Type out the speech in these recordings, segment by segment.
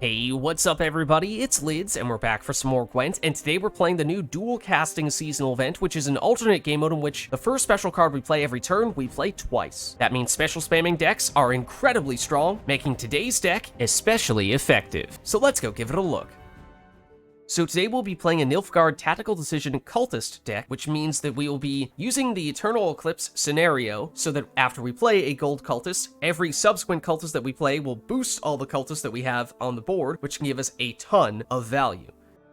Hey, what's up everybody? It's Lids, and we're back for some more Gwent, and today we're playing the new dual casting seasonal event, which is an alternate game mode in which the first special card we play every turn, we play twice. That means special spamming decks are incredibly strong, making today's deck especially effective. So let's go give it a look. So today we'll be playing a Nilfgaard Tactical Decision Cultist deck, which means that we will be using the Eternal Eclipse scenario, so that after we play a gold cultist, every subsequent cultist that we play will boost all the cultists that we have on the board, which can give us a ton of value.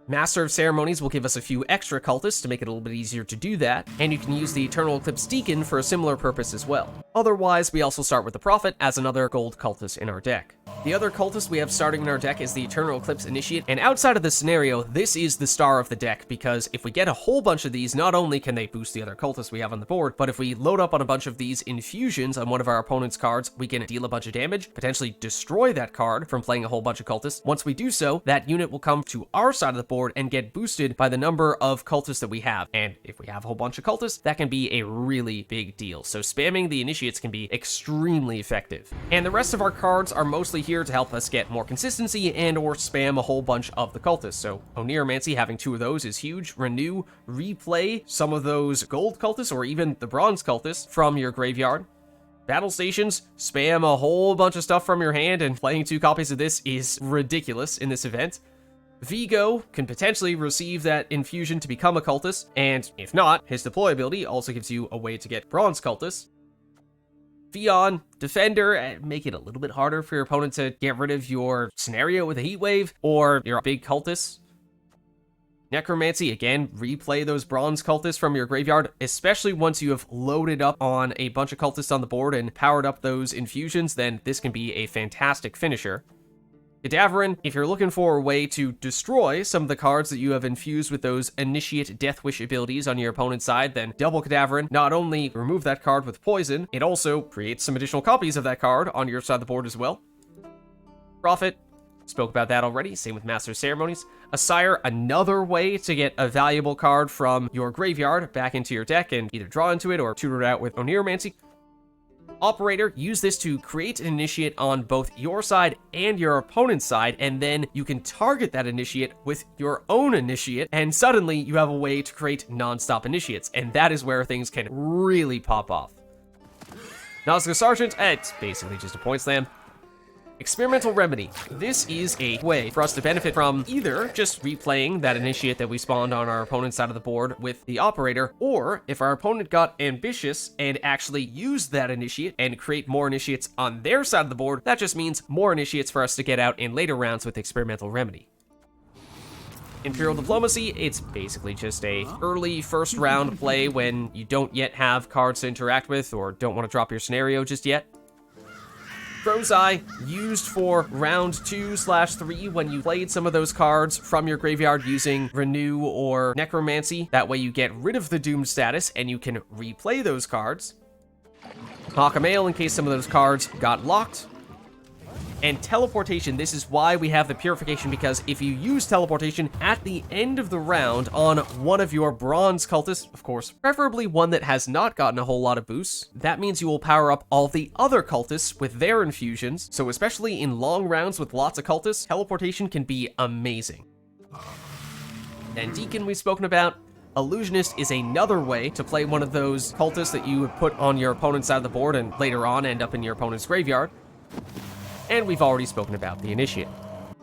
Master of Ceremonies will give us a few extra cultists to make it a little bit easier to do that, and you can use the Eternal Eclipse Deacon for a similar purpose as well. Otherwise, we also start with the Prophet as another gold cultist in our deck. The other cultist we have starting in our deck is the Eternal Eclipse Initiate, and outside of this scenario, this is the star of the deck, because if we get a whole bunch of these, not only can they boost the other cultists we have on the board, but if we load up on a bunch of these infusions on one of our opponent's cards, we can deal a bunch of damage, potentially destroy that card from playing a whole bunch of cultists. Once we do so, that unit will come to our side of the board and get boosted by the number of cultists that we have, and if we have a whole bunch of cultists, that can be a really big deal. So spamming the initiates can be extremely effective. And the rest of our cards are mostly here to help us get more consistency and or spam a whole bunch of the cultists. So Oneiromancy, having two of those is huge. Renew, replay some of those gold cultists or even the bronze cultists from your graveyard. Battle stations, spam a whole bunch of stuff from your hand, and playing two copies of this is ridiculous in this event. Vigo can potentially receive that infusion to become a cultist, and if not, his deploy ability also gives you a way to get bronze cultists. Ffion, Defender, make it a little bit harder for your opponent to get rid of your scenario with a heat wave, or your big cultists. Necromancy, again, replay those bronze cultists from your graveyard, especially once you have loaded up on a bunch of cultists on the board and powered up those infusions, then this can be a fantastic finisher. Cadavarine, if you're looking for a way to destroy some of the cards that you have infused with those Initiate Death Wish abilities on your opponent's side, then double Cadavarine. Not only remove that card with poison, it also creates some additional copies of that card on your side of the board as well. Prophet, spoke about that already, same with Master of Ceremonies. Assire, another way to get a valuable card from your graveyard back into your deck and either draw into it or tutor it out with Oneiromancy. Operator, use this to create an initiate on both your side and your opponent's side, and then you can target that initiate with your own initiate, and suddenly you have a way to create non-stop initiates, and that is where things can really pop off. Nauzicaa Sergeant, it's basically just a point slam. Experimental Remedy. This is a way for us to benefit from either just replaying that initiate that we spawned on our opponent's side of the board with the operator, or if our opponent got ambitious and actually used that initiate and create more initiates on their side of the board, that just means more initiates for us to get out in later rounds with Experimental Remedy. Imperial Diplomacy, it's basically just a early first round play when you don't yet have cards to interact with or don't want to drop your scenario just yet. Crow's Eye, used for round 2/3 when you played some of those cards from your graveyard using Renew or Necromancy. That way you get rid of the doomed status and you can replay those cards. Mahakam Ale in case some of those cards got locked. And Teleportation, this is why we have the Purification, because if you use Teleportation at the end of the round on one of your bronze cultists, of course, preferably one that has not gotten a whole lot of boosts, that means you will power up all the other cultists with their infusions, so especially in long rounds with lots of cultists, Teleportation can be amazing. And Deacon we've spoken about. Illusionist is another way to play one of those cultists that you would put on your opponent's side of the board and later on end up in your opponent's graveyard. And we've already spoken about the Initiate.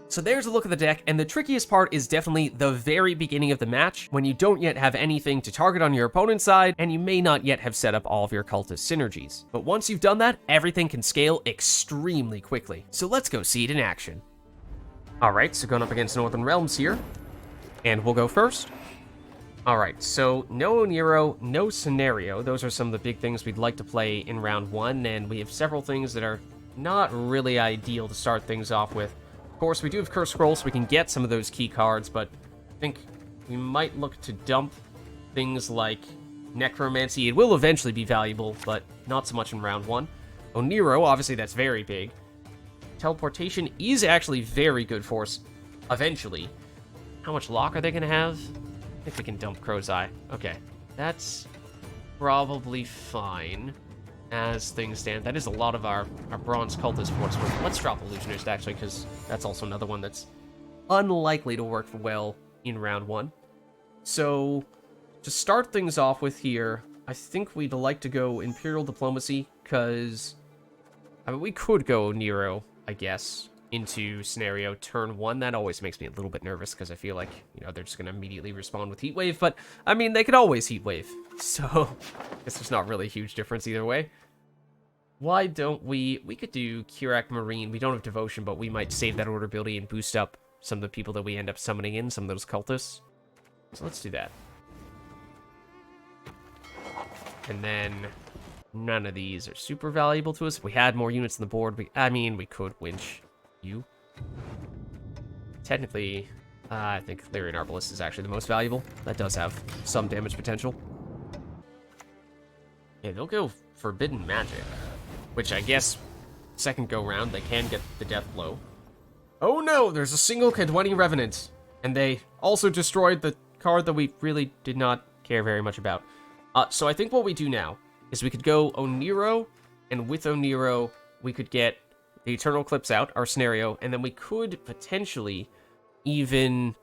So there's a look at the deck, and the trickiest part is definitely the very beginning of the match, when you don't yet have anything to target on your opponent's side, and you may not yet have set up all of your cultist synergies. But once you've done that, everything can scale extremely quickly. So let's go see it in action. Alright, so going up against Northern Realms here, and we'll go first. Alright, so no Oneiro, no scenario. Those are some of the big things we'd like to play in round 1, and we have several things that are not really ideal to start things off with. Of course, we do have Curse Scroll, so we can get some of those key cards, but I think we might look to dump things like Necromancy. It will eventually be valuable, but not so much in round 1. Oneiro, obviously that's very big. Teleportation is actually very good for us eventually. How much lock are they going to have? I think we can dump Crow's Eye. Okay, that's probably fine. as things stand. That is a lot of our bronze cultist force. Let's drop Illusionist, actually, because that's also another one that's unlikely to work well in round 1. So, to start things off with here, I think we'd like to go Imperial Diplomacy, because, I mean, we could go Nero, I guess, into scenario turn 1. That always makes me a little bit nervous, because I feel like, you know, they're just going to immediately respond with Heatwave, but, I mean, they could always Heatwave, so, I guess there's not really a huge difference either way. Why don't we could do Curak Marine. We don't have Devotion, but we might save that order ability and boost up some of the people that we end up summoning in, some of those cultists. So let's do that. And then none of these are super valuable to us. If we had more units on the board, we could winch you. Technically, I think Lyrian Arbalist is actually the most valuable. That does have some damage potential. Yeah, they'll go Forbidden Magic, which I guess second go round they can get the death blow. Oh no, there's a single Cadweni Revenant, and they also destroyed the card that we really did not care very much about. So I think what we do now is we could go Oneiro, and with Oneiro, we could get the Eternal Eclipse out, our scenario, and then we could potentially even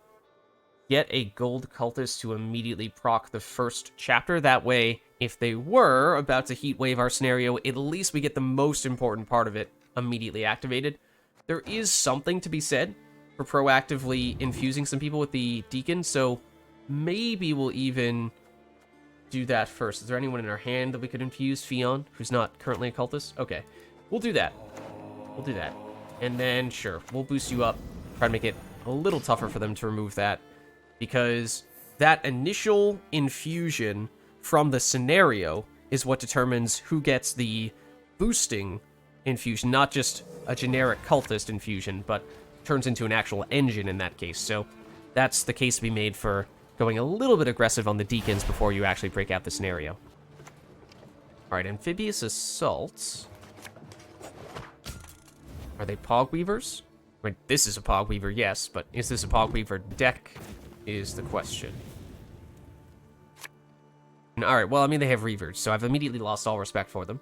get a gold cultist to immediately proc the first chapter. That way, if they were about to heatwave our scenario, at least we get the most important part of it immediately activated. There is something to be said for proactively infusing some people with the Deacon, so maybe we'll even do that first. Is there anyone in our hand that we could infuse? Ffion, who's not currently a cultist? Okay, we'll do that. We'll do that. And then, sure, we'll boost you up, try to make it a little tougher for them to remove that, because that initial infusion from the scenario is what determines who gets the boosting infusion, not just a generic cultist infusion, but turns into an actual engine in that case. So that's the case to be made for going a little bit aggressive on the Deacons before you actually break out the scenario. Alright, Amphibious Assaults. Are they Pogweavers? Wait, this is a Pogweaver, yes, but is this a Pogweaver deck is the question. Alright, well, I mean, they have Reavers, so I've immediately lost all respect for them.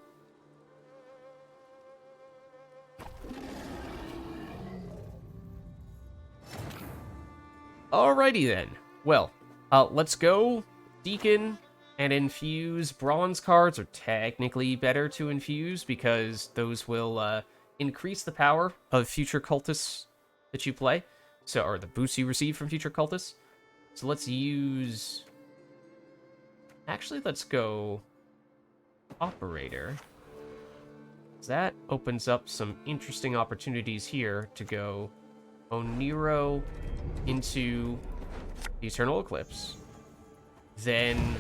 Alrighty then. Well, let's go Deacon and infuse. Bronze cards are technically better to infuse because those will increase the power of future cultists that you play. So, or the boosts you receive from future cultists. So let's use... Actually, let's go Operator. That opens up some interesting opportunities here to go Oneiro into the Eternal Eclipse. Then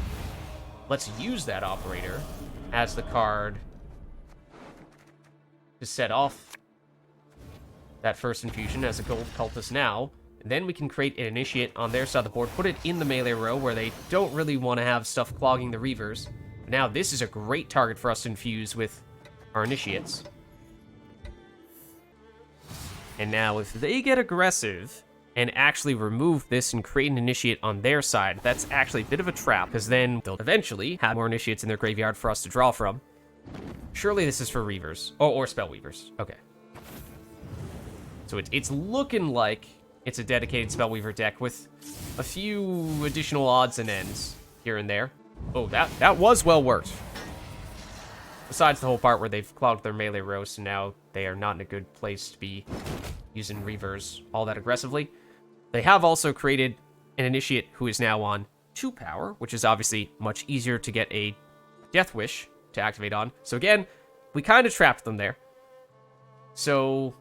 let's use that Operator as the card to set off that first infusion as a gold cultist now. And then we can create an Initiate on their side of the board, put it in the melee row where they don't really want to have stuff clogging the Reavers. Now this is a great target for us to infuse with our Initiates. And now if they get aggressive and actually remove this and create an Initiate on their side, that's actually a bit of a trap, because then they'll eventually have more Initiates in their graveyard for us to draw from. Surely this is for Reavers. Oh, or Spellweavers. Okay. So it's looking like it's a dedicated Spellweaver deck with a few additional odds and ends here and there. Oh, that was well worked. Besides the whole part where they've clogged their melee row, so now they are not in a good place to be using Reavers all that aggressively. They have also created an Initiate who is now on 2 power, which is obviously much easier to get a Death Wish to activate on. So again, we kind of trapped them there. So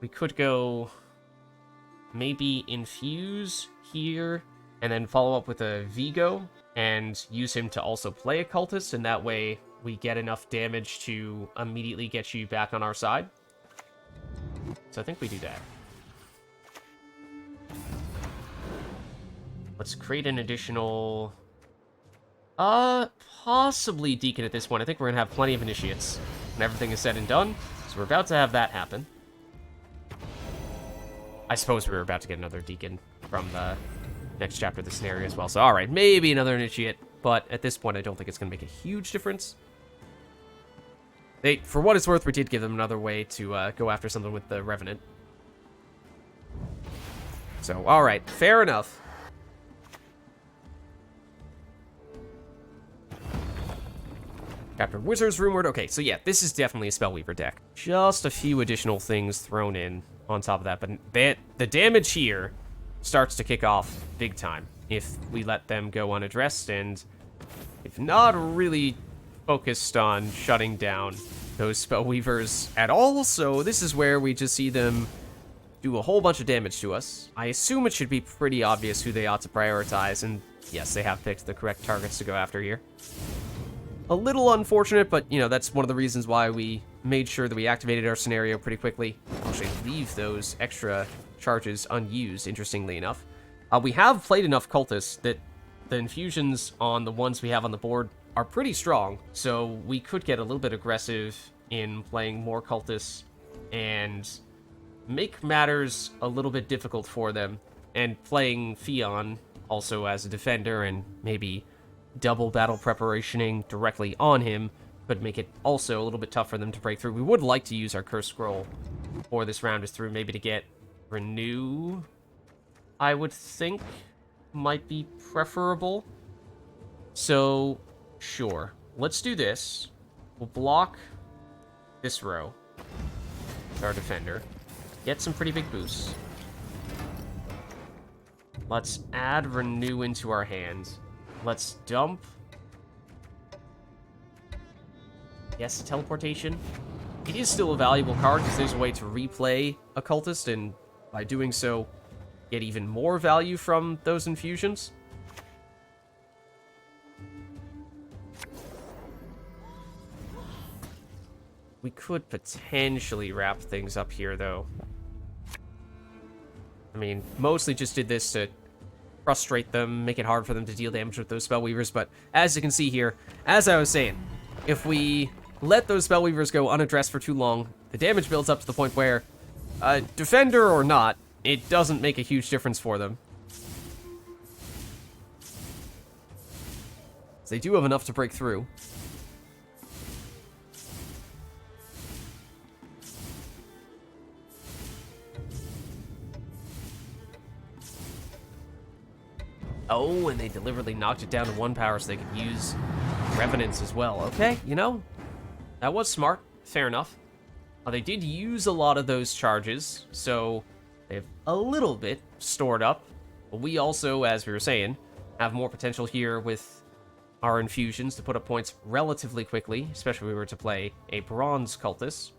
we could go maybe infuse here and then follow up with a Vigo and use him to also play a cultist, and that way we get enough damage to immediately get you back on our side. So I think we do that. Let's create an additional... possibly Deacon at this point. I think we're gonna have plenty of Initiates when everything is said and done, so we're about to have that happen. I suppose we were about to get another Deacon from the next chapter of the scenario as well. So, alright, maybe another Initiate, but at this point I don't think it's going to make a huge difference. For what it's worth, we did give them another way to go after something with the Revenant. So, alright, fair enough. Captured Wizard's rumored. Okay, so yeah, this is definitely a Spellweaver deck. Just a few additional things thrown in on top of that, but the damage here starts to kick off big time if we let them go unaddressed, and if not really focused on shutting down those Spellweavers at all. So this is where we just see them do a whole bunch of damage to us. I assume it should be pretty obvious who they ought to prioritize, and yes, they have picked the correct targets to go after here. A little unfortunate, but, you know, that's one of the reasons why we made sure that we activated our scenario pretty quickly. I'll actually leave those extra charges unused, interestingly enough. We have played enough Cultists that the infusions on the ones we have on the board are pretty strong, so we could get a little bit aggressive in playing more Cultists and make matters a little bit difficult for them, and playing Ffion also as a defender and maybe double battle preparationing directly on him could make it also a little bit tough for them to break through. We would like to use our Curse Scroll for this round is through, maybe to get Renew, I would think might be preferable. So, sure. Let's do this. We'll block this row with our defender. Get some pretty big boosts. Let's add Renew into our hand. Let's dump. Yes, Teleportation. It is still a valuable card because there's a way to replay a Cultist, and by doing so, get even more value from those infusions. We could potentially wrap things up here, though. I mean, mostly just did this to frustrate them, make it hard for them to deal damage with those Spellweavers, but as you can see here, as I was saying, if we let those Spellweavers go unaddressed for too long, the damage builds up to the point where, defender or not, it doesn't make a huge difference for them. They do have enough to break through. Oh, and they deliberately knocked it down to 1 power so they could use Revenants as well. Okay, you know, that was smart. Fair enough. They did use a lot of those charges, so they have a little bit stored up. But we also, as we were saying, have more potential here with our infusions to put up points relatively quickly, especially if we were to play a Bronze Cultist.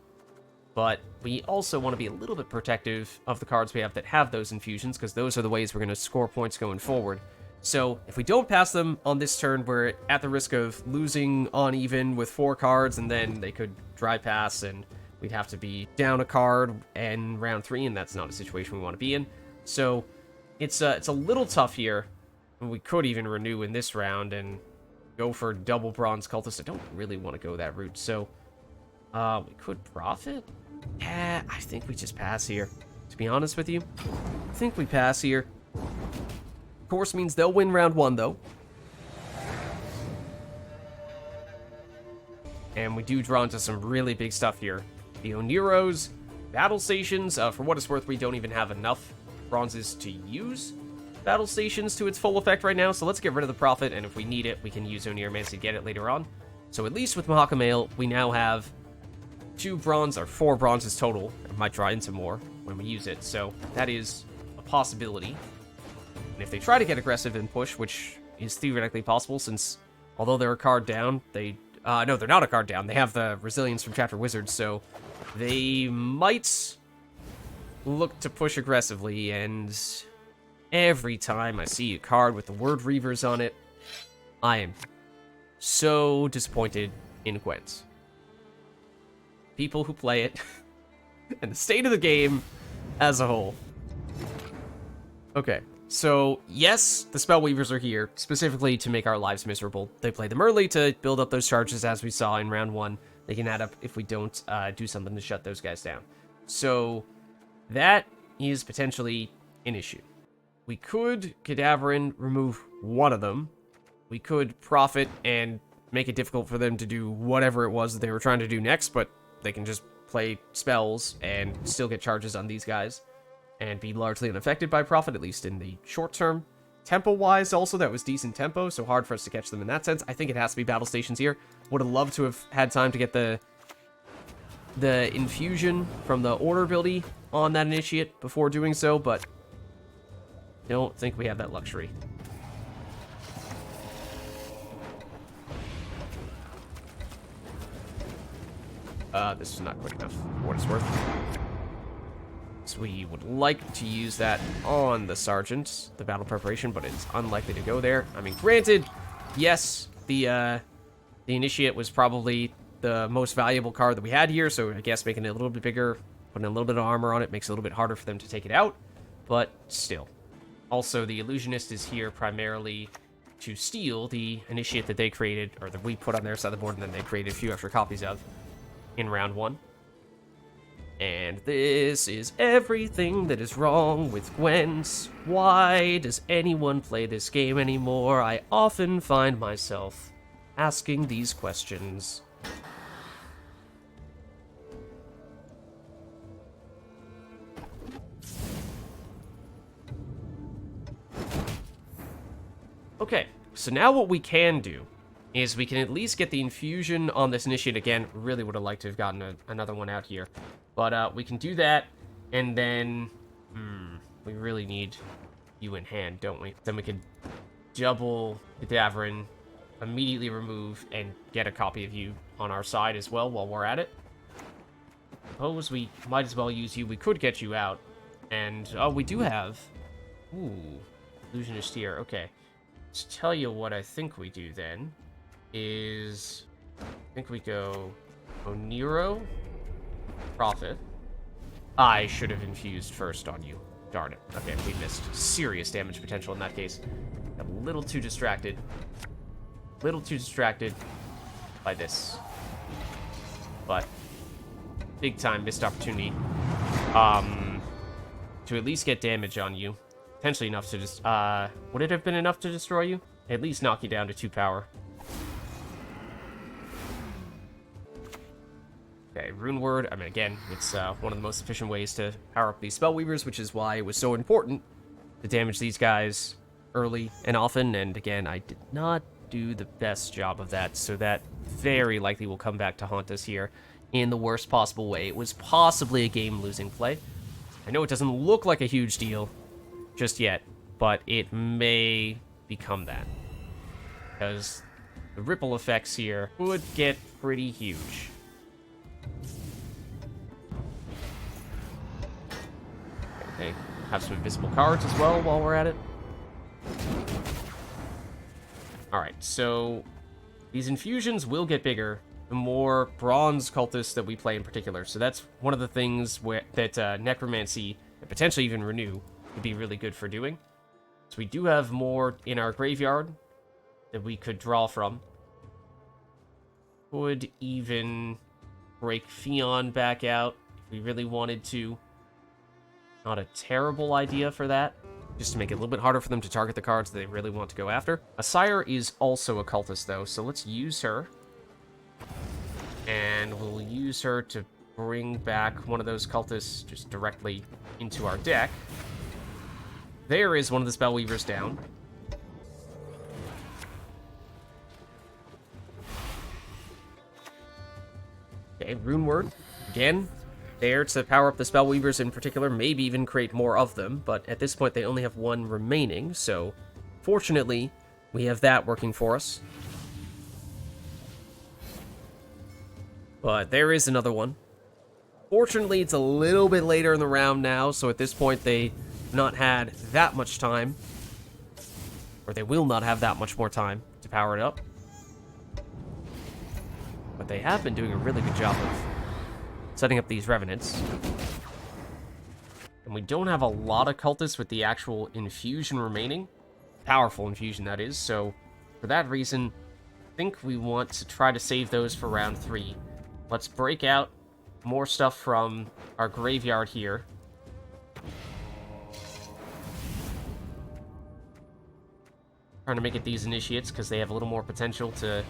But we also want to be a little bit protective of the cards we have that have those infusions, because those are the ways we're going to score points going forward. So if we don't pass them on this turn, we're at the risk of losing on even with 4 cards, and then they could dry pass, and we'd have to be down a card in round 3, and that's not a situation we want to be in. So it's a little tough here. We could even renew in this round and go for double Bronze Cultist. I don't really want to go that route, so we could profit. Yeah, I think we just pass here. To be honest with you, I think we pass here. Of course, means they'll win round 1, though. And we do draw into some really big stuff here. The Oneiros, battle stations. For what it's worth, we don't even have enough bronzes to use battle stations to its full effect right now, so let's get rid of the profit, and if we need it, we can use Oneiromancy to get it later on. So at least with Mahakam Ale, we now have 2 bronze, or 4 bronzes total. It might draw into more when we use it, so that is a possibility. And if they try to get aggressive and push, which is theoretically possible, since although they're a card down, no, they're not a card down. They have the resilience from Chapter Wizards, so they might look to push aggressively, and every time I see a card with the word Reavers on it, I am so disappointed in Gwent. People who play it, and the state of the game as a whole. Okay. So, yes, the Spellweavers are here, specifically to make our lives miserable. They play them early to build up those charges, as we saw in round 1. They can add up if we don't do something to shut those guys down. So, that is potentially an issue. We could Cadavarine remove one of them. We could profit and make it difficult for them to do whatever it was that they were trying to do next, but they can just play spells and still get charges on these guys and be largely unaffected by Prophet, at least in the short term. Tempo-wise, also, that was decent tempo, so hard for us to catch them in that sense. I think it has to be battle stations here. Would have loved to have had time to get the infusion from the order ability on that initiate before doing so, but don't think we have that luxury. This is not quick enough for what it's worth. So we would like to use that on the Sergeant, the battle preparation, but it's unlikely to go there. I mean, granted, yes, the Initiate was probably the most valuable card that we had here, so I guess making it a little bit bigger, putting a little bit of armor on it makes it a little bit harder for them to take it out, but still. Also, the Illusionist is here primarily to steal the Initiate that they created, or that we put on their side of the board, and then they created a few extra copies of in round 1. And this is everything that is wrong with Gwent. Why does anyone play this game anymore? I often find myself asking these questions. Okay, so now what we can do is we can at least get the infusion on this Initiate again. Really would have liked to have gotten another one out here. But we can do that, and then we really need you in hand, don't we? Then we can double Cadavarine, immediately remove, and get a copy of you on our side as well while we're at it. Suppose we might as well use you. We could get you out. And, oh, we do have... Ooh, Illusionist here. Okay. To tell you what I think we do then is... I think we go Oneiro, Prophet. I should have infused first on you. Darn it. Okay, we missed. Serious damage potential in that case. A little too distracted. Little too distracted by this. But big time missed opportunity. To at least get damage on you. Potentially enough to just would it have been enough to destroy you? At least knock you down to 2 power. Okay, Rune Word, I mean, again, it's one of the most efficient ways to power up these Spellweavers, which is why it was so important to damage these guys early and often, and again, I did not do the best job of that, so that very likely will come back to haunt us here in the worst possible way. It was possibly a game-losing play. I know it doesn't look like a huge deal just yet, but it may become that, because the ripple effects here would get pretty huge. Okay, have some invisible cards as well while we're at it. Alright, so these infusions will get bigger the more bronze cultists that we play in particular. So that's one of the things that Necromancy, and potentially even Renew, would be really good for doing. So we do have more in our graveyard that we could draw from. Could even break Ffion back out if we really wanted to. Not a terrible idea for that, just to make it a little bit harder for them to target the cards that they really want to go after. Assire is also a cultist, though, so let's use her. And we'll use her to bring back one of those cultists just directly into our deck. There is one of the Spellweavers down. Okay, Rune Word. Again, there to power up the Spellweavers in particular, maybe even create more of them, but at this point they only have one remaining, so fortunately we have that working for us. But there is another one. Fortunately, it's a little bit later in the round now, so at this point they have not had that much time, or they will not have that much more time to power it up. But they have been doing a really good job of setting up these Revenants. And we don't have a lot of cultists with the actual infusion remaining. Powerful infusion, that is. So, for that reason, I think we want to try to save those for round 3. Let's break out more stuff from our graveyard here. Trying to make it these Initiates, because they have a little more potential to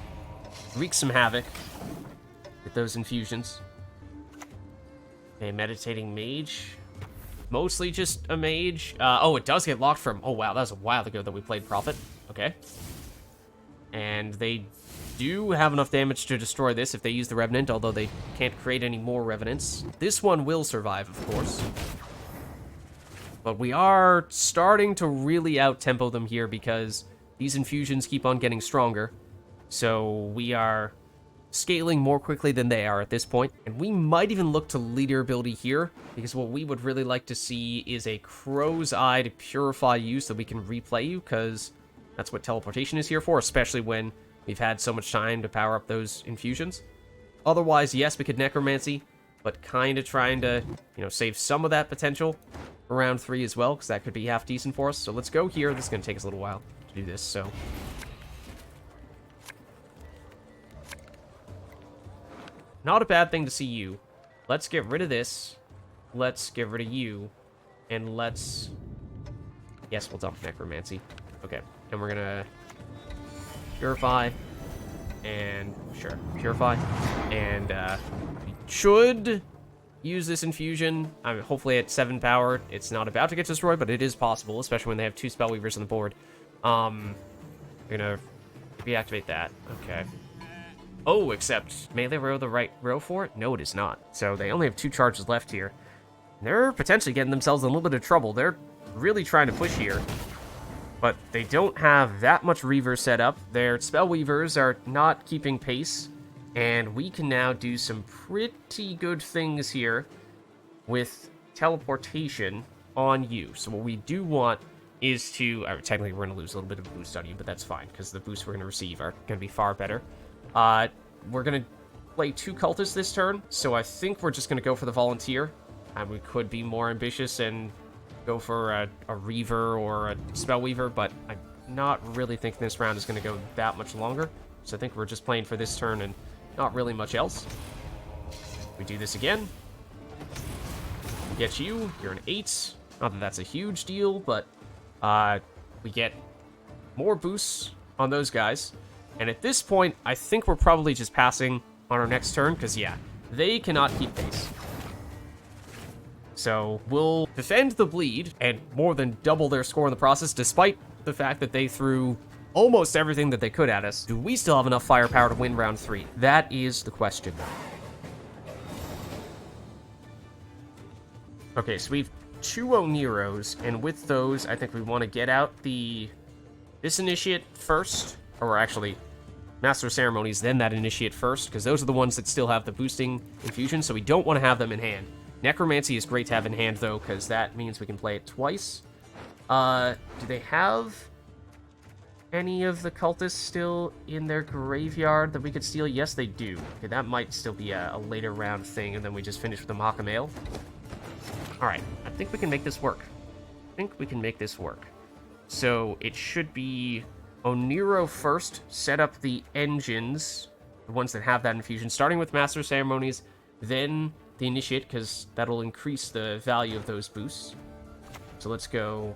wreak some havoc with those infusions. Okay, Meditating Mage. Mostly just a mage. Oh, it does get locked from... Oh, wow, that was a while ago that we played Prophet. Okay. And they do have enough damage to destroy this if they use the Revenant, although they can't create any more Revenants. This one will survive, of course. But we are starting to really out-tempo them here because these infusions keep on getting stronger. So we are scaling more quickly than they are at this point. And we might even look to leader ability here, because what we would really like to see is a Crow's Eye to purify you so we can replay you, because that's what teleportation is here for, especially when we've had so much time to power up those infusions. Otherwise, yes, we could Necromancy, but kind of trying to, save some of that potential for round 3 as well, because that could be half decent for us. So let's go here. This is going to take us a little while to do this, so... Not a bad thing to see you. Let's get rid of this. Let's get rid of you. And let's... Yes, we'll dump Necromancy. Okay. And we're gonna... Purify. And... Sure. Purify. And, we should use this infusion. I mean, hopefully at 7 power, it's not about to get destroyed, but it is possible, especially when they have 2 Spellweavers on the board. We're gonna reactivate that. Okay. Oh, except melee row the right row for it? No, it is not. So they only have 2 charges left here. They're potentially getting themselves in a little bit of trouble. They're really trying to push here. But they don't have that much Reaver set up. Their Spellweavers are not keeping pace. And we can now do some pretty good things here with teleportation on you. So what we do want is to... technically, we're going to lose a little bit of boost on you, but that's fine, because the boosts we're going to receive are going to be far better. We're going to play 2 Cultists this turn, so I think we're just going to go for the Volunteer. And we could be more ambitious and go for a Reaver or a Spellweaver, but I'm not really thinking this round is going to go that much longer. So I think we're just playing for this turn and not really much else. We do this again. Get you. You're an 8. Not that that's a huge deal, but we get more boosts on those guys. And at this point, I think we're probably just passing on our next turn, because, yeah, they cannot keep pace. So we'll defend the bleed and more than double their score in the process, despite the fact that they threw almost everything that they could at us. Do we still have enough firepower to win round 3? That is the question. Okay, so we've 2 Oneiros, and with those, I think we want to get out this Initiate first, or actually... Master of Ceremonies, then that Initiate first, because those are the ones that still have the boosting infusion, so we don't want to have them in hand. Necromancy is great to have in hand, though, because that means we can play it twice. Do they have any of the Cultists still in their graveyard that we could steal? Yes, they do. Okay, that might still be a later round thing, and then we just finish with the Mahakam Ale. Alright, I think we can make this work. So, it should be... Oneiro first, set up the engines, the ones that have that infusion, starting with Master of Ceremonies, then the Initiate, because that'll increase the value of those boosts. So let's go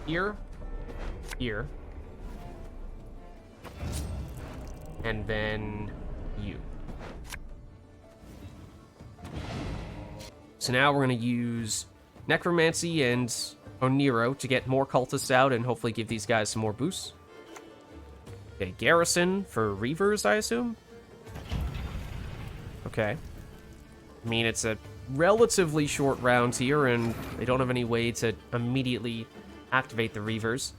here, here, and then you. So now we're going to use Necromancy and Oneiro to get more Cultists out and hopefully give these guys some more boosts. Okay, Garrison for Reavers, I assume? Okay. I mean, it's a relatively short round here, and they don't have any way to immediately activate the Reavers.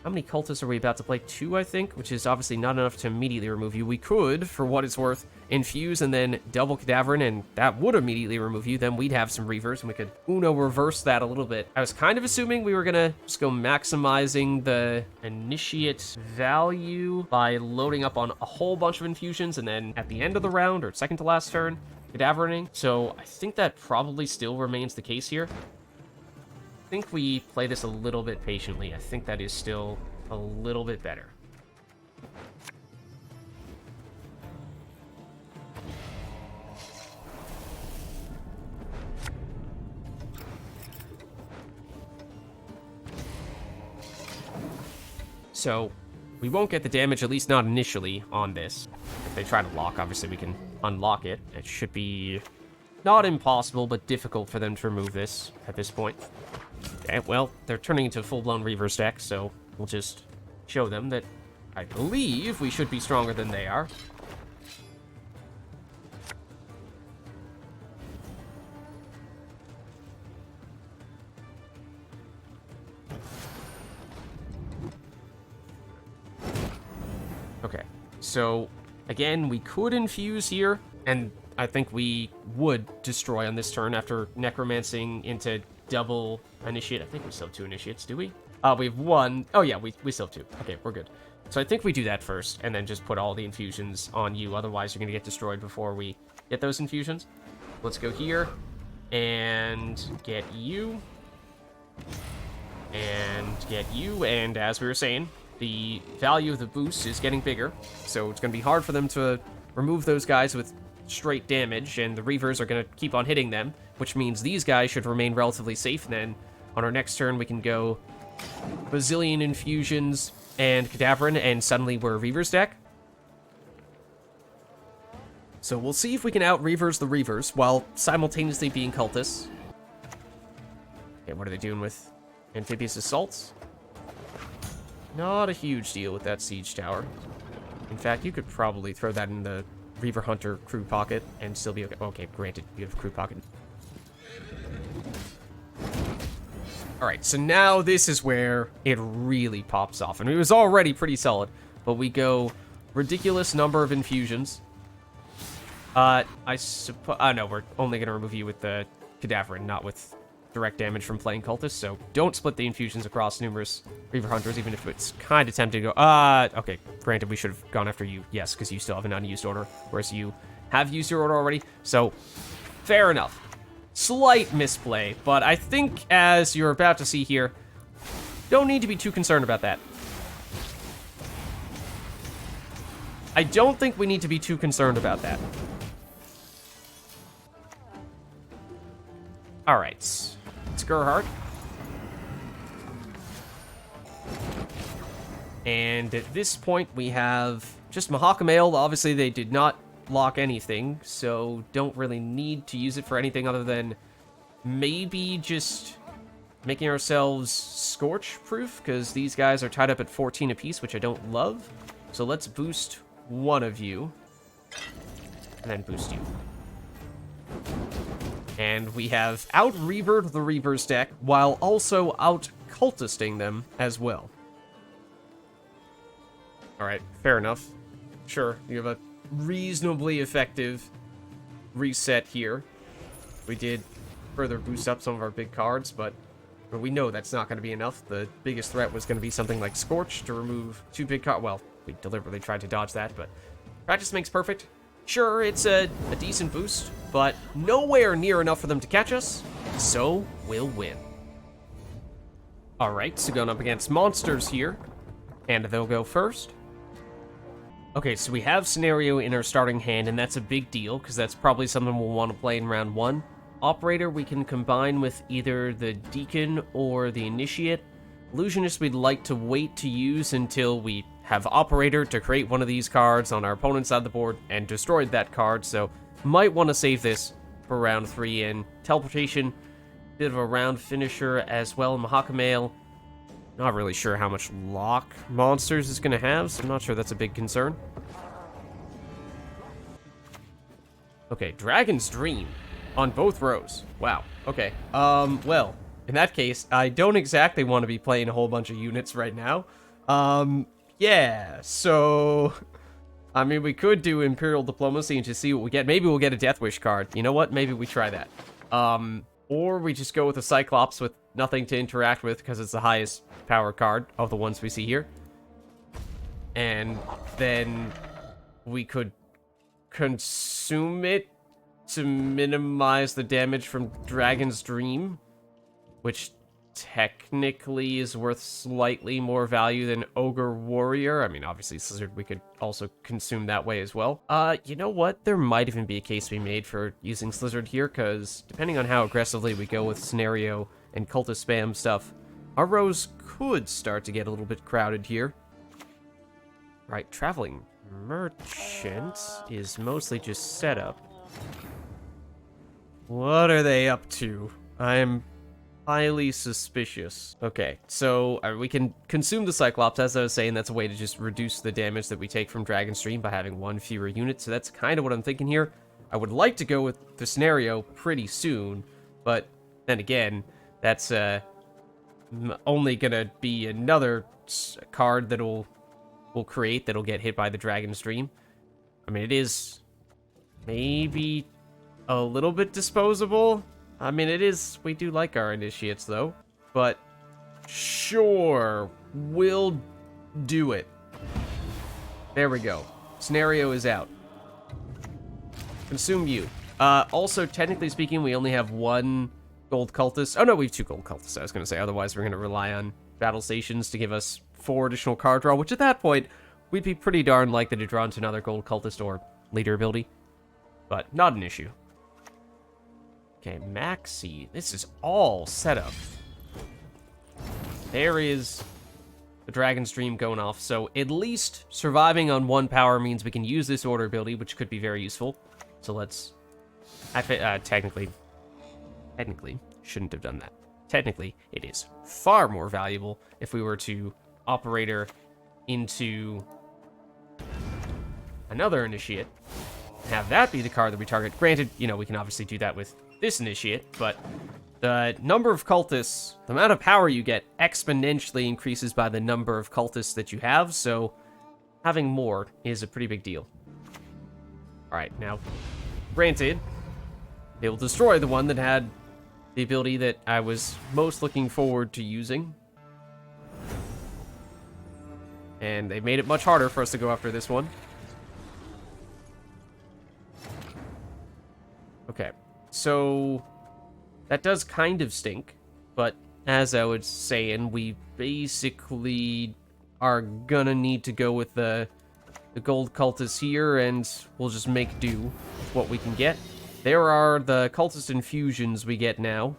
How many Cultists are we about to play? 2, I think, which is obviously not enough to immediately remove you. We could, for what it's worth, infuse and then double Cadavarine, and that would immediately remove you. Then we'd have some Reavers, and we could Uno reverse that a little bit. I was kind of assuming we were going to just go maximizing the Initiate value by loading up on a whole bunch of infusions, and then at the end of the round, or second to last turn, Cadaverining. So I think that probably still remains the case here. I think we play this a little bit patiently. I think that is still a little bit better. So, we won't get the damage, at least not initially, on this. If they try to lock, obviously we can unlock it. It should be not impossible, but difficult for them to remove this at this point. Okay, well, they're turning into a full-blown Reavers deck, so we'll just show them that I believe we should be stronger than they are. Okay, so again, we could infuse here, and I think we would destroy on this turn after necromancing into double initiate. I think we still have 2 initiates, do we? We have 1. Oh yeah, we still have 2. Okay, we're good. So I think we do that first, and then just put all the infusions on you. Otherwise, you're going to get destroyed before we get those infusions. Let's go here and get you. And get you. And as we were saying, the value of the boost is getting bigger. So it's going to be hard for them to remove those guys with straight damage, and the Reavers are going to keep on hitting them, which means these guys should remain relatively safe. And then on our next turn, we can go bazillion infusions and Cadavarine, and suddenly we're a Reavers deck. So we'll see if we can out-Reavers the Reavers while simultaneously being Cultists. Okay, what are they doing with Amphibious Assaults? Not a huge deal with that Siege Tower. In fact, you could probably throw that in the Reaver Hunter crew pocket and still be okay. Okay, granted, you have a crew pocket. Alright, so now this is where it really pops off. And it was already pretty solid, but we go ridiculous number of infusions. I suppose... no, we're only going to remove you with the Cadaverine, not with direct damage from playing Cultist, so don't split the infusions across numerous Reaver Hunters, even if it's kind of tempting to go, okay, granted, we should have gone after you, yes, because you still have an unused order, whereas you have used your order already, so fair enough. Slight misplay, but I think, as you're about to see here, don't need to be too concerned about that. I don't think we need to be too concerned about that. Alright, Skurhard. And at this point, we have just Mahakam Ale. Obviously, they did not lock anything, so don't really need to use it for anything other than maybe just making ourselves Scorch-proof, because these guys are tied up at 14 apiece, which I don't love. So let's boost one of you, and then boost you. And we have out-Reavered the Reavers deck, while also out-Cultisting them as well. Alright, fair enough. Sure, you have a reasonably effective reset here. We did further boost up some of our big cards, but we know that's not going to be enough. The biggest threat was going to be something like Scorch to remove 2 big cards. Well, we deliberately tried to dodge that, but practice makes perfect. Sure, it's a decent boost, but nowhere near enough for them to catch us, so we'll win. Alright, so going up against monsters here, and they'll go first. Okay, so we have Scenario in our starting hand, and that's a big deal, because that's probably something we'll want to play in round 1. Operator we can combine with either the Deacon or the Initiate. Illusionist we'd like to wait to use until we have Operator to create one of these cards on our opponent's side of the board and destroyed that card, so might want to save this for round 3. And Teleportation, bit of a round finisher as well. Mahakam Ale, not really sure how much lock monsters is going to have, so I'm not sure that's a big concern. Okay, Dragon's Dream on both rows. Wow, okay. Well, in that case, I don't exactly want to be playing a whole bunch of units right now. Yeah, so I mean, we could do Imperial Diplomacy and just see what we get. Maybe we'll get a Death Wish card. You know what? Maybe we try that. Or we just go with a Cyclops with nothing to interact with because it's the highest power card of the ones we see here. And then we could consume it to minimize the damage from Dragon's Dream, which technically is worth slightly more value than Ogre Warrior. I mean, obviously, Slizzard, we could also consume that way as well. You know what? There might even be a case to be made for using Slizzard here, because depending on how aggressively we go with Scenario and Cultist spam stuff, our rows could start to get a little bit crowded here. Right, Traveling Merchant is mostly just setup. What are they up to? I'm highly suspicious. Okay, so we can consume the Cyclops. As I was saying, that's a way to just reduce the damage that we take from Dragonstream by having one fewer unit, so that's kind of what I'm thinking here. I would like to go with the scenario pretty soon, but then again, that's only gonna be another card that we'll create that'll get hit by the Dragonstream. I mean, it is maybe a little bit disposable. I mean, it is, we do like our initiates though, but sure, we'll do it. There we go. Scenario is out. Consume you. Also, technically speaking, we only have one gold cultist. Oh no, we have two gold cultists, I was going to say. Otherwise, we're going to rely on battle stations to give us 4 additional card draw, which at that point, we'd be pretty darn likely to draw into another gold cultist or leader ability. But not an issue. Okay, Maxi. This is all set up. There is the Dragonstream going off, so at least surviving on 1 power means we can use this order ability, which could be very useful. So let's... technically, shouldn't have done that. Technically, it is far more valuable if we were to operator into another initiate, have that be the card that we target. Granted, you know, we can obviously do that with this initiate, but the number of cultists, the amount of power you get exponentially increases by the number of cultists that you have, so having more is a pretty big deal. Alright, now, granted, they will destroy the one that had the ability that I was most looking forward to using. And they made it much harder for us to go after this one. Okay, so that does kind of stink, but as I was saying, we basically are gonna need to go with the gold cultists here, and we'll just make do with what we can get. There are the cultist infusions we get now.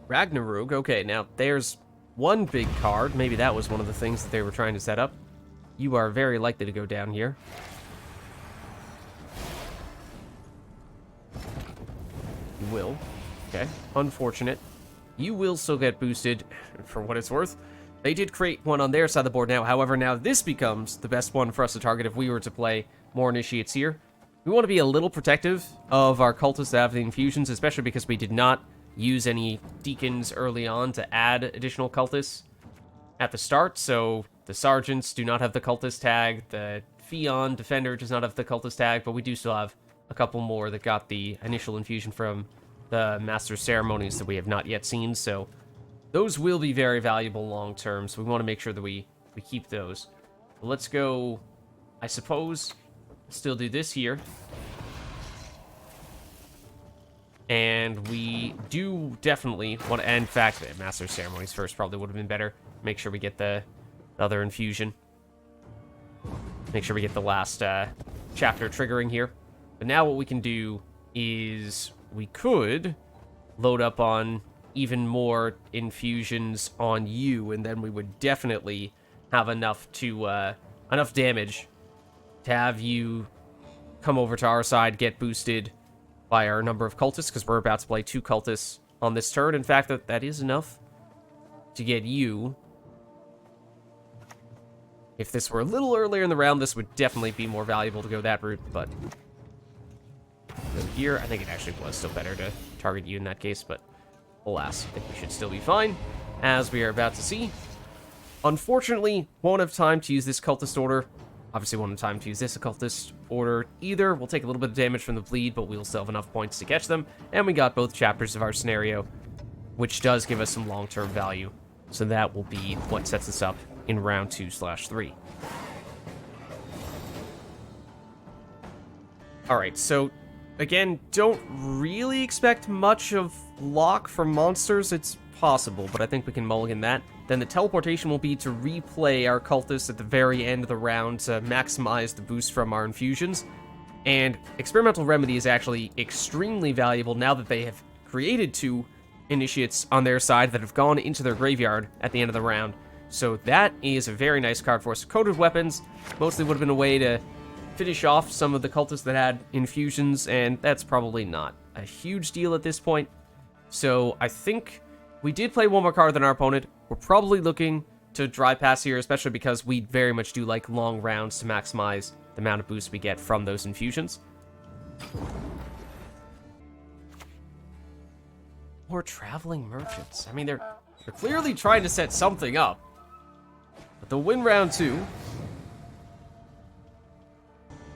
Ragnarok, okay, now there's one big card. Maybe that was one of the things that they were trying to set up. You are very likely to go down here. You will. Okay, unfortunate. You will still get boosted, for what it's worth. They did create one on their side of the board now. However, now this becomes the best one for us to target if we were to play more initiates here. We want to be a little protective of our cultists that have the infusions, especially because we did not use any deacons early on to add additional cultists at the start. So the sergeants do not have the cultist tag. The Ffion defender does not have the cultist tag, but we do still have a couple more that got the initial infusion from the Master Ceremonies that we have not yet seen. So those will be very valuable long term, so we want to make sure that we keep those. But let's go, I suppose, still do this here. And we do definitely want to, in fact, Master Ceremonies first probably would have been better. Make sure we get the other infusion. Make sure we get the last chapter triggering here. But now what we can do is we could load up on even more infusions on you, and then we would definitely have enough to enough damage to have you come over to our side, get boosted by our number of cultists, because we're about to play 2 cultists on this turn. In fact, that is enough to get you. If this were a little earlier in the round, this would definitely be more valuable to go that route, but here, I think it actually was still better to target you in that case, but alas, I think we should still be fine, as we are about to see. Unfortunately, won't have time to use this cultist order. Obviously won't have time to use this cultist order either. We'll take a little bit of damage from the bleed, but we'll still have enough points to catch them. And we got both chapters of our scenario, which does give us some long-term value. So that will be what sets us up in round 2/3. Alright, so again, don't really expect much of lock from monsters. It's possible, but I think we can mulligan that. Then the teleportation will be to replay our cultists at the very end of the round to maximize the boost from our infusions. And Experimental Remedy is actually extremely valuable now that they have created 2 initiates on their side that have gone into their graveyard at the end of the round. So that is a very nice card for us. Coated weapons mostly would have been a way to finish off some of the cultists that had infusions, and that's probably not a huge deal at this point. So I think we did play one more card than our opponent. We're probably looking to dry pass here, especially because we very much do like long rounds to maximize the amount of boost we get from those infusions. Or traveling merchants. I mean, they're clearly trying to set something up. But they'll win round 2.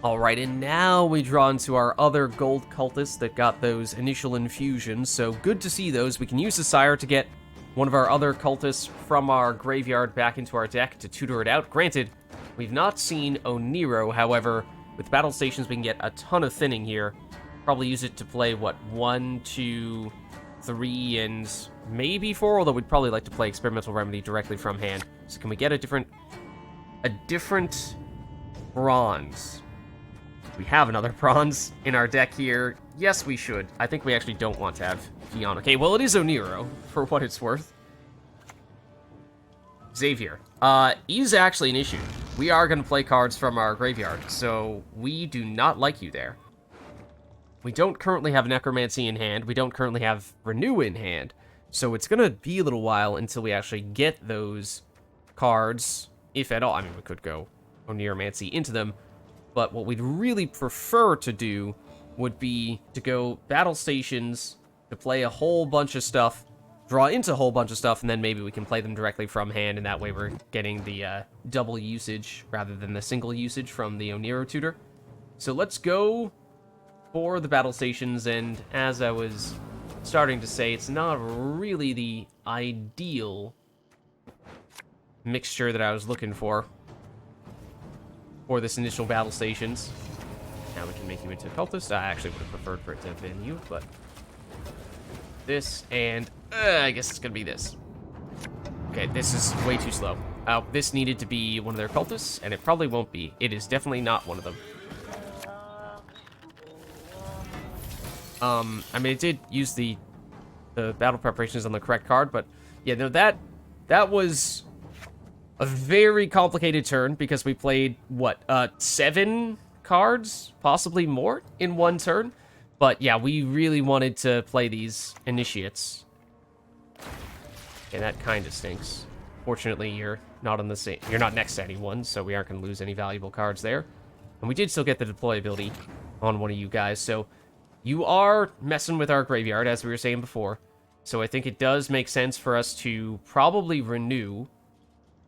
Alright, and now we draw into our other gold cultists that got those initial infusions, so good to see those. We can use Assire to get one of our other cultists from our graveyard back into our deck to tutor it out. Granted, we've not seen Oneiro, however, with battle stations we can get a ton of thinning here. Probably use it to play, what, 1, 2, 3, and maybe 4, although we'd probably like to play Experimental Remedy directly from hand. So can we get a different bronze? We have another bronze in our deck here. Yes, we should. I think we actually don't want to have Ffion. Okay, well, it is Oneiro, for what it's worth. Xavier. Is actually an issue. We are going to play cards from our graveyard, so we do not like you there. We don't currently have Necromancy in hand. We don't currently have Renew in hand. So it's going to be a little while until we actually get those cards, if at all. I mean, we could go Oneiromancy into them. But what we'd really prefer to do would be to go battle stations, to play a whole bunch of stuff, draw into a whole bunch of stuff, and then maybe we can play them directly from hand, and that way we're getting the double usage rather than the single usage from the Oneiro tutor. So let's go for the battle stations, and as I was starting to say, it's not really the ideal mixture that I was looking for this initial battle stations. Now we can make you into a cultist. I actually would have preferred for it to have been you, but this, and I guess it's gonna be this. Okay, this is way too slow. This needed to be one of their cultists, and it probably won't be. It is definitely not one of them. I mean, it did use the battle preparations on the correct card, but yeah, no, that was a very complicated turn because we played, what, 7 cards? Possibly more in one turn? But yeah, we really wanted to play these initiates. And that kind of stinks. Fortunately, you're not next to anyone, so we aren't going to lose any valuable cards there. And we did still get the deployability on one of you guys, so you are messing with our graveyard, as we were saying before. So I think it does make sense for us to probably renew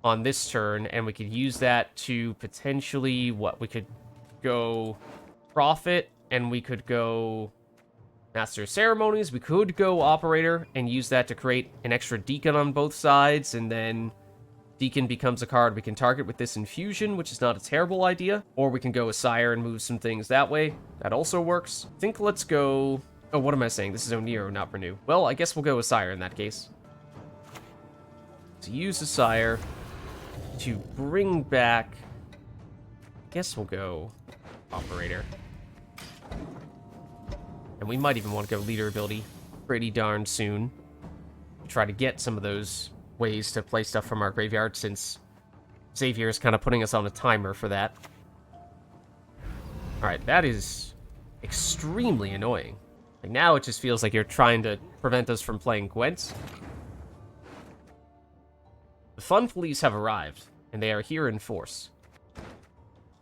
on this turn, and we could use that to potentially, what, we could go Prophet, and we could go Master of Ceremonies, we could go Operator, and use that to create an extra Deacon on both sides, and then Deacon becomes a card we can target with this infusion, which is not a terrible idea. Or we can go Assire and move some things that way. That also works. I think let's go... Oh, what am I saying? This is Oneiro, not Renew. Well, I guess we'll go Assire in that case. To use Assire to bring back... I guess we'll go Operator. And we might even want to go Leader ability pretty darn soon. Try to get some of those ways to play stuff from our graveyard, since Xavier is kind of putting us on a timer for that. Alright, that is extremely annoying. Like, now it just feels like you're trying to prevent us from playing Gwent. The Fun Police have arrived, and they are here in force.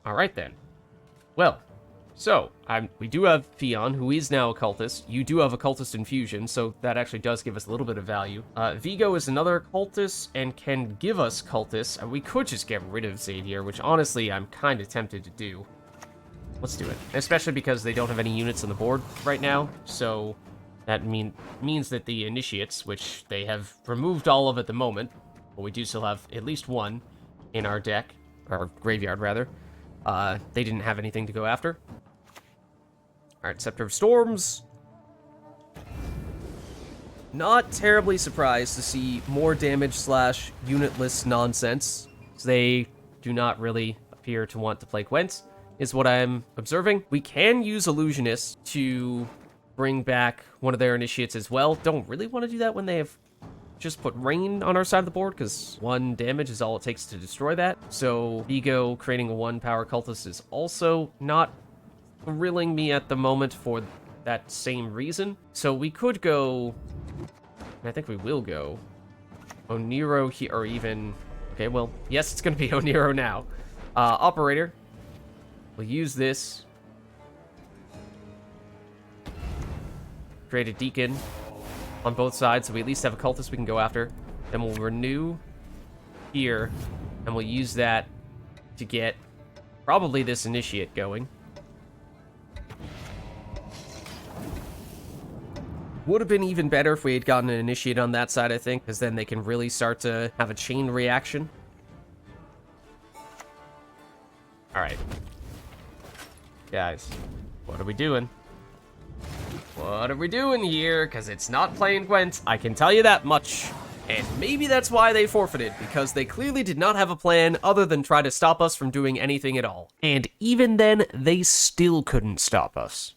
Alright then. Well, so, we do have Ffion, who is now a cultist. You do have a cultist infusion, so that actually does give us a little bit of value. Vigo is another cultist and can give us cultists. We could just get rid of Xavier, which honestly I'm kind of tempted to do. Let's do it. Especially because they don't have any units on the board right now, so that means that the initiates, which they have removed all of at the moment, but we do still have at least one in our deck, or graveyard rather, they didn't have anything to go after. Alright, Scepter of Storms. Not terribly surprised to see more damage / unitless nonsense. They do not really appear to want to play Gwent, is what I'm observing. We can use Illusionist to bring back one of their initiates as well. Don't really want to do that when they have just put rain on our side of the board, because 1 damage is all it takes to destroy that. So Vigo creating a 1-power cultist is also not thrilling me at the moment for that same reason. So we could go, and I think we will go, Oneiro here, or even, okay, well, yes, it's going to be Oneiro now. Operator, we'll use this. Create a Deacon on both sides, so we at least have a cultist we can go after. Then we'll renew here, and we'll use that to get probably this initiate going. Would have been even better if we had gotten an initiate on that side, I think, because then they can really start to have a chain reaction. All right. Guys, what are we doing? What are we doing here? Because it's not playing Gwent, I can tell you that much. And maybe that's why they forfeited, because they clearly did not have a plan other than try to stop us from doing anything at all. And even then, they still couldn't stop us.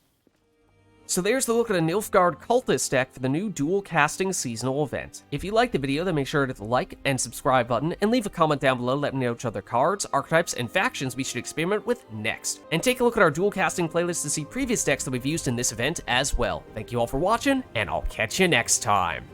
So there's the look at a Nilfgaard Cultist deck for the new dual casting seasonal event. If you liked the video, then make sure to hit the like and subscribe button, and leave a comment down below letting me know which other cards, archetypes, and factions we should experiment with next. And take a look at our dual casting playlist to see previous decks that we've used in this event as well. Thank you all for watching, and I'll catch you next time.